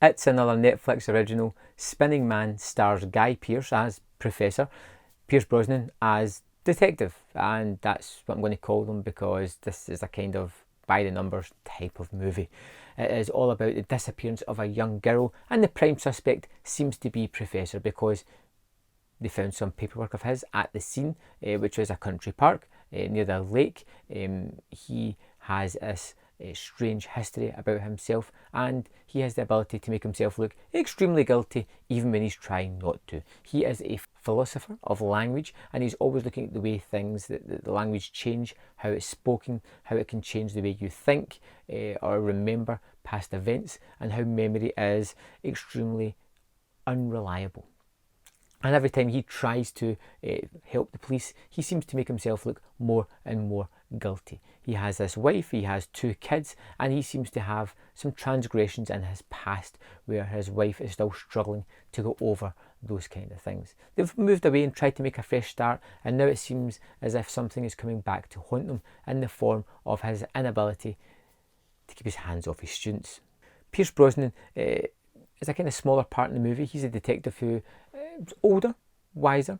It's another Netflix original. Spinning Man stars Guy Pearce as Professor, Pierce Brosnan as Detective, and that's what I'm going to call them because this is a kind of by the numbers type of movie. It is all about the disappearance of a young girl, and the prime suspect seems to be Professor because they found some paperwork of his at the scene, which was a country park near the lake. He has this strange history about himself, and he has the ability to make himself look extremely guilty even when he's trying not to. He is a philosopher of language, and he's always looking at the way things, the language change, how it's spoken, how it can change the way you think or remember past events, and how memory is extremely unreliable. And every time he tries to help the police, he seems to make himself look more and more guilty. He has this wife, he has 2 kids, and he seems to have some transgressions in his past where his wife is still struggling to go over those kind of things. They've moved away and tried to make a fresh start, and now it seems as if something is coming back to haunt them in the form of his inability to keep his hands off his students. Pierce Brosnan is a kind of smaller part in the movie. He's a detective who is older, wiser,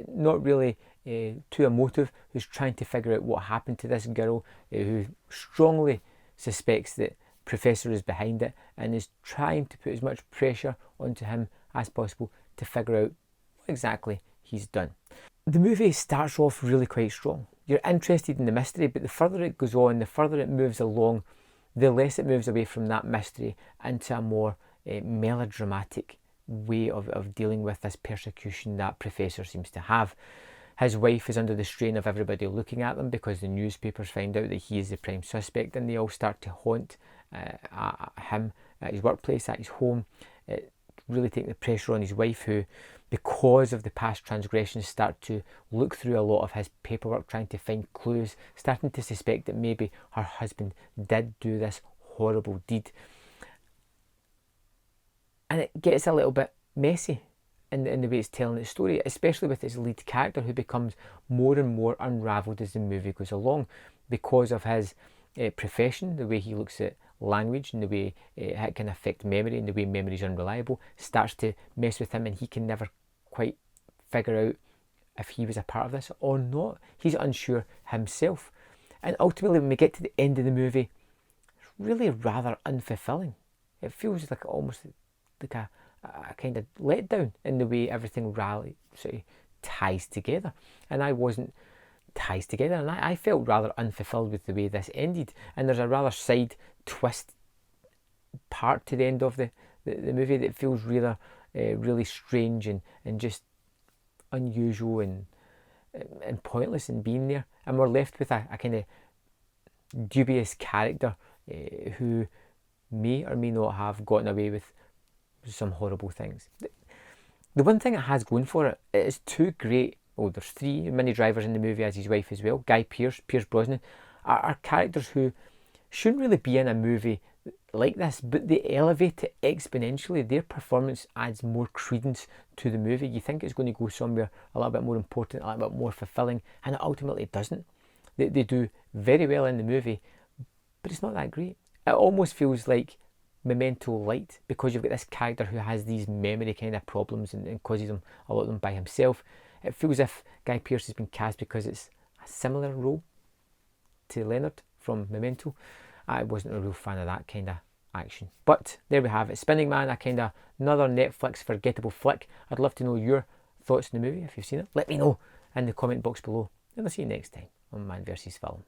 not really too emotive, who's trying to figure out what happened to this girl, who strongly suspects that Professor is behind it and is trying to put as much pressure onto him as possible to figure out what exactly he's done. The movie starts off really quite strong. You're interested in the mystery, but the further it goes on, the further it moves along, the less it moves away from that mystery into a more melodramatic way of dealing with this persecution that Professor seems to have. His wife is under the strain of everybody looking at them because the newspapers find out that he is the prime suspect, and they all start to haunt him at his workplace, at his home, really taking the pressure on his wife, who, because of the past transgressions, start to look through a lot of his paperwork, trying to find clues, starting to suspect that maybe her husband did do this horrible deed. And it gets a little bit messy in the way it's telling its story, especially with its lead character, who becomes more and more unravelled as the movie goes along because of his profession, the way he looks at language and the way it can affect memory and the way memory is unreliable, starts to mess with him, and he can never quite figure out if he was a part of this or not. He's unsure himself. And ultimately, when we get to the end of the movie, it's really rather unfulfilling. It feels like almost like a kind of letdown in the way everything sort of ties together. And I wasn't ties together, and I felt rather unfulfilled with the way this ended. And there's a rather side twist part to the end of the movie that feels really strange and just unusual and pointless in being there. And we're left with a kind of dubious character who may or may not have gotten away with some horrible things. The one thing it has going for it, it is 2 great, there's 3 mini drivers in the movie as his wife as well. Guy Pearce, Pierce Brosnan, are characters who shouldn't really be in a movie like this, but they elevate it exponentially. Their performance adds more credence to the movie. You think it's going to go somewhere a little bit more important, a little bit more fulfilling, and it ultimately doesn't. They do very well in the movie, but it's not that great. It almost feels like Memento light, because you've got this character who has these memory kind of problems and causes them a lot of them by himself. It feels as if Guy Pearce has been cast because it's a similar role to Leonard from Memento. I wasn't a real fan of that kind of action. But there we have it. Spinning Man, a kind of another Netflix forgettable flick. I'd love to know your thoughts on the movie if you've seen it. Let me know in the comment box below. And I'll see you next time on Man vs. Film.